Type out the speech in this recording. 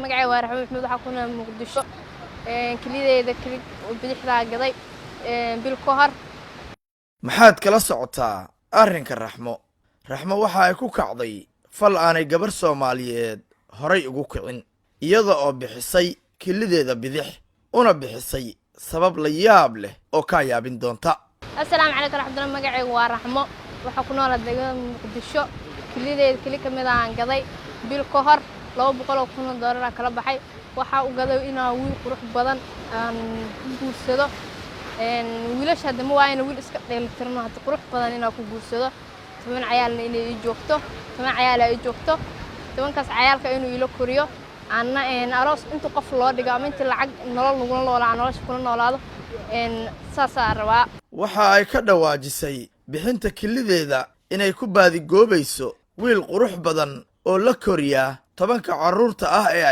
magacay waa Raxmo Maxamed waxa ku nool Muqdisho kalideeda kali bidixda gaday bil ka hor maxaad kala socotaa arrinka Raxmo waxa ay ku kacday fal aanay gabar Soomaaliyeed horay ugu kicin iyada oo bixisay kalideeda bidix una bixisay sabab la yaab leh oo ka yaabin doonta. Assalaamu calaykum raxmatullahi magacay waa Raxmo waxa ku nool deegaanka Muqdisho kalideeda kali kamid aan gaday bil ka hor $200,000 kala baxay waxa uu gaday inaa wiil qurux badan aan guursado wiilasha hadda ma waayna wiil iska dheelitirno hadda qurux badan inaa ku guursado 10 ciyaalna inay joogto 10 ciyaal ay joogto 10kaas ciyaalka inuu ilo koriyo anna aroos inta qof loo dhigo ama inta lacag nolol nagu noolaa nolosha kuna noolaado saasa rabaa waxa ay ka dhawaajisay bixinta kalideeda inay ku baadi goobayso wiil qurux badan oo la koriya 10 carruurta ah ee